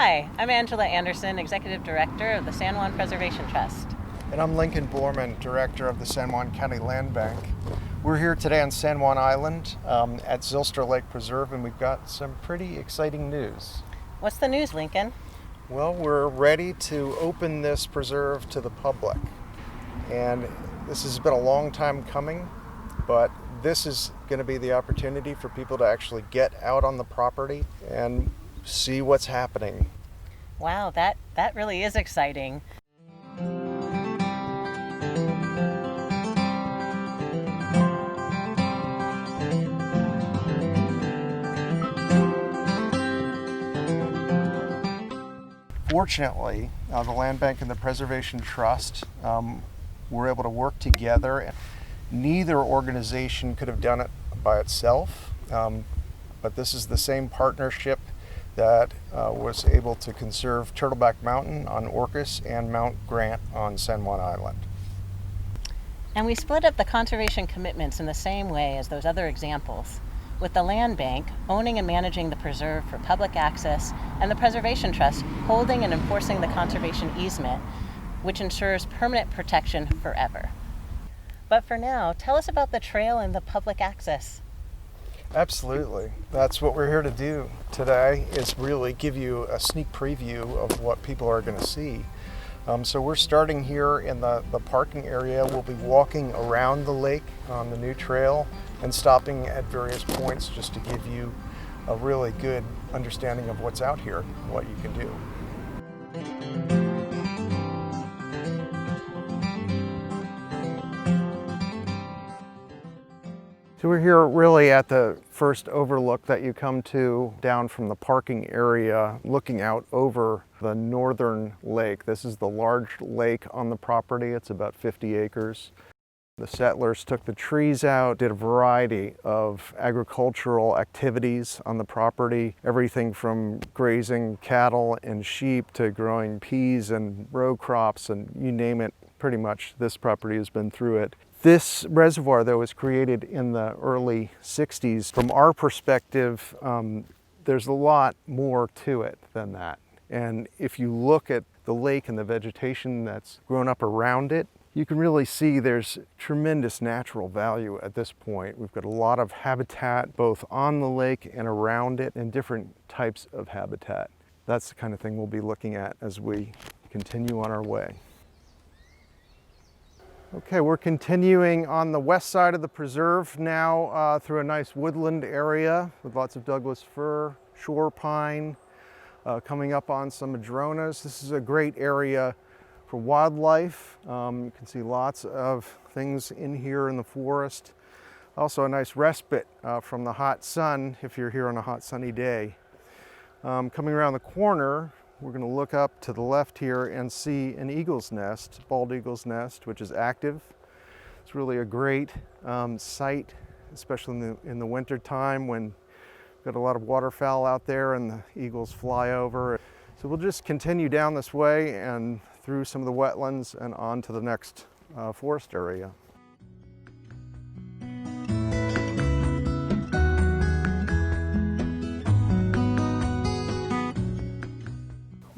Hi, I'm Angela Anderson, Executive Director of the San Juan Preservation Trust. And I'm Lincoln Borman, Director of the San Juan County Land Bank. We're here today on San Juan Island at Zylstra Lake Preserve, and we've got some pretty exciting news. What's the news, Lincoln? Well, we're ready to open this preserve to the public. And this has been a long time coming, but this is going to be the opportunity for people to actually get out on the property and see what's happening. Wow, that really is exciting. Fortunately, the Land Bank and the Preservation Trust were able to work together. Neither organization could have done it by itself, but this is the same partnership that was able to conserve Turtleback Mountain on Orcas and Mount Grant on San Juan Island. And we split up the conservation commitments in the same way as those other examples, with the Land Bank owning and managing the preserve for public access and the Preservation Trust holding and enforcing the conservation easement, which ensures permanent protection forever. But for now, tell us about the trail and the public access. Absolutely. That's what we're here to do today, is really give you a sneak preview of what people are going to see. So we're starting here in the parking area. We'll be walking around the lake on the new trail and stopping at various points just to give you a really good understanding of what's out here and what you can do. So we're here really at the first overlook that you come to down from the parking area, looking out over the northern lake. This is the large lake on the property. It's about 50 acres. The settlers took the trees out, did a variety of agricultural activities on the property, everything from grazing cattle and sheep to growing peas and row crops, and you name it, pretty much this property has been through it. This reservoir, though, was created in the early 60s. From our perspective, there's a lot more to it than that. And if you look at the lake and the vegetation that's grown up around it, you can really see there's tremendous natural value at this point. We've got a lot of habitat both on the lake and around it, and different types of habitat. That's the kind of thing we'll be looking at as we continue on our way. Okay, we're continuing on the west side of the preserve now through a nice woodland area with lots of Douglas fir, shore pine, coming up on some madronas. This is a great area for wildlife. You can see lots of things in here in the forest. Also a nice respite from the hot sun if you're here on a hot sunny day. Coming around the corner, we're going to look up to the left here and see an eagle's nest, bald eagle's nest, which is active. It's really a great sight, especially in the winter time when we've got a lot of waterfowl out there and the eagles fly over. So we'll just continue down this way and through some of the wetlands and on to the next forest area.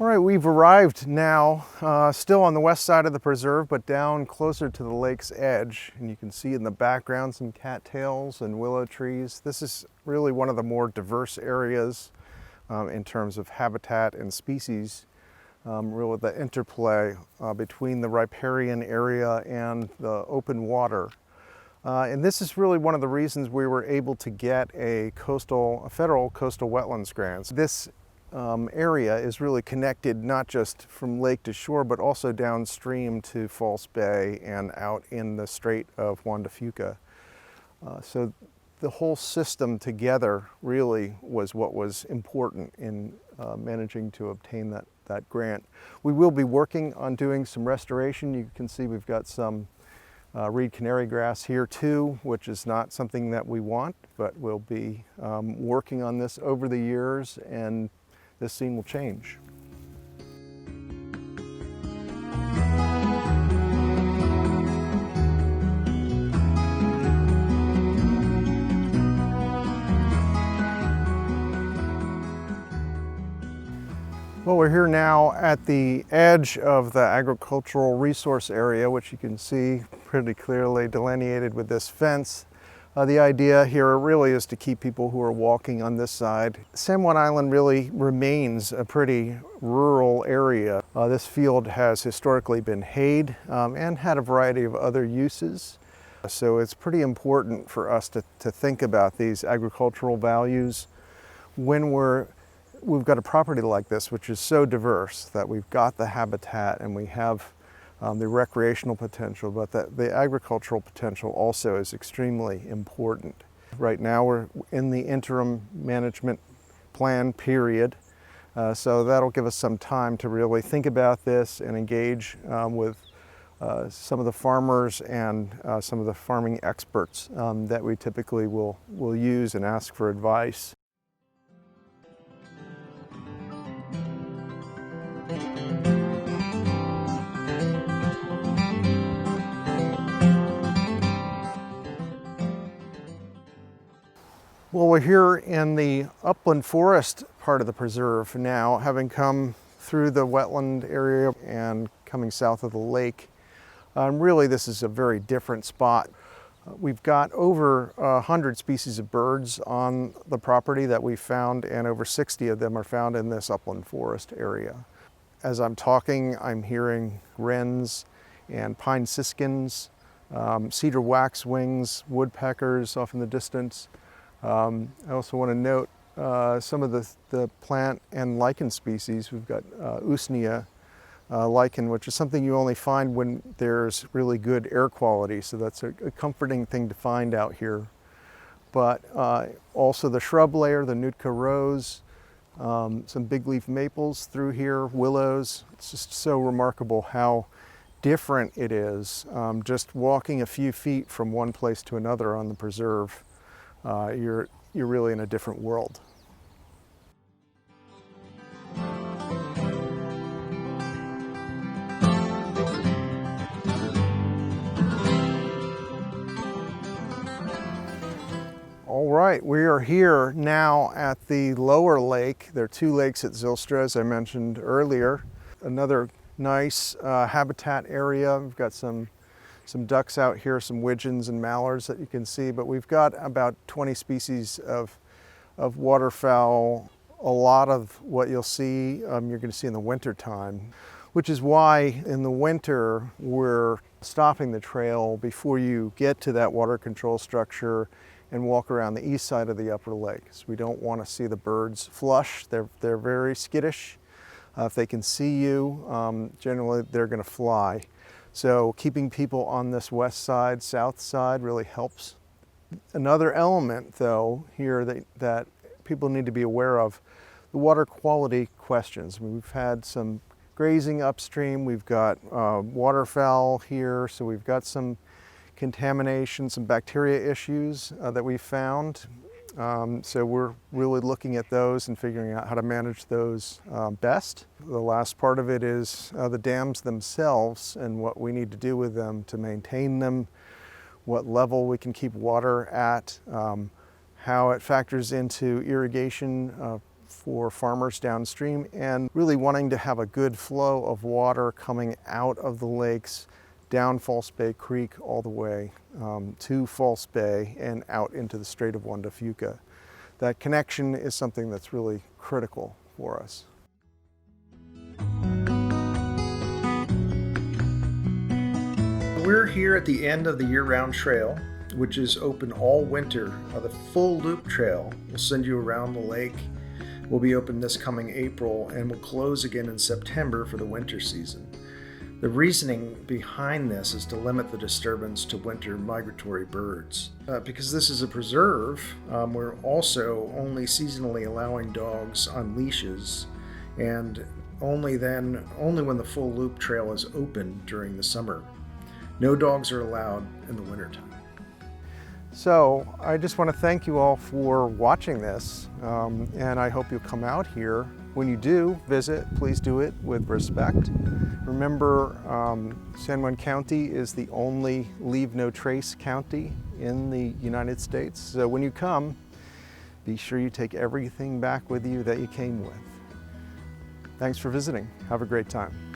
All right, we've arrived now, still on the west side of the preserve, but down closer to the lake's edge. And you can see in the background some cattails and willow trees. This is really one of the more diverse areas in terms of habitat and species, really the interplay between the riparian area and the open water. And this is really one of the reasons we were able to get a federal coastal wetlands grant. This area is really connected not just from lake to shore, but also downstream to False Bay and out in the Strait of Juan de Fuca. So the whole system together really was what was important in managing to obtain that grant. We will be working on doing some restoration. You can see we've got some reed canary grass here too, which is not something that we want, but we'll be working on this over the years, and this scene will change. Well, we're here now at the edge of the agricultural resource area, which you can see pretty clearly delineated with this fence. The idea here really is to keep people who are walking on this side. San Juan Island really remains a pretty rural area. This field has historically been hayed and had a variety of other uses. So it's pretty important for us to think about these agricultural values when we've got a property like this, which is so diverse that we've got the habitat and we have the recreational potential, but the agricultural potential also is extremely important. Right now we're in the interim management plan period, so that'll give us some time to really think about this and engage with some of the farmers and some of the farming experts that we typically will use and ask for advice. Well, we're here in the upland forest part of the preserve now, having come through the wetland area and coming south of the lake. Really, this is a very different spot. We've got over 100 species of birds on the property that we found, and over 60 of them are found in this upland forest area. As I'm talking, I'm hearing wrens and pine siskins, cedar waxwings, woodpeckers off in the distance. I also want to note some of the plant and lichen species. We've got Usnea lichen, which is something you only find when there's really good air quality, so that's a comforting thing to find out here. But also the shrub layer, the Nootka rose, some big leaf maples through here, willows. It's just so remarkable how different it is. Just walking a few feet from one place to another on the preserve. You're really in a different world. All right, we are here now at the lower lake. There are two lakes at Zylstra, as I mentioned earlier. Another nice habitat area. We've got some ducks out here, some widgeons and mallards that you can see, but we've got about 20 species of waterfowl. A lot of what you'll see, you're going to see in the winter time, which is why in the winter we're stopping the trail before you get to that water control structure and walk around the east side of the upper lake. So we don't want to see the birds flush. They're very skittish. If they can see you, generally they're going to fly. So keeping people on this west side, south side really helps. Another element though here that people need to be aware of, the water quality questions. I mean, we've had some grazing upstream, we've got waterfowl here, so we've got some contamination, some bacteria issues that we found. So we're really looking at those and figuring out how to manage those best. The last part of it is the dams themselves and what we need to do with them to maintain them, what level we can keep water at, how it factors into irrigation for farmers downstream, and really wanting to have a good flow of water coming out of the lakes down False Bay Creek all the way to False Bay and out into the Strait of Juan de Fuca. That connection is something that's really critical for us. We're here at the end of the year-round trail, which is open all winter. The full loop trail will send you around the lake. Will be open this coming April and will close again in September for the winter season. The reasoning behind this is to limit the disturbance to winter migratory birds. Because this is a preserve, we're also only seasonally allowing dogs on leashes, and only when the full loop trail is open during the summer. No dogs are allowed in the wintertime. So I just want to thank you all for watching this, and I hope you'll come out here. When you do visit, please do it with respect. Remember, San Juan County is the only leave no trace county in the United States. So when you come, be sure you take everything back with you that you came with. Thanks for visiting. Have a great time.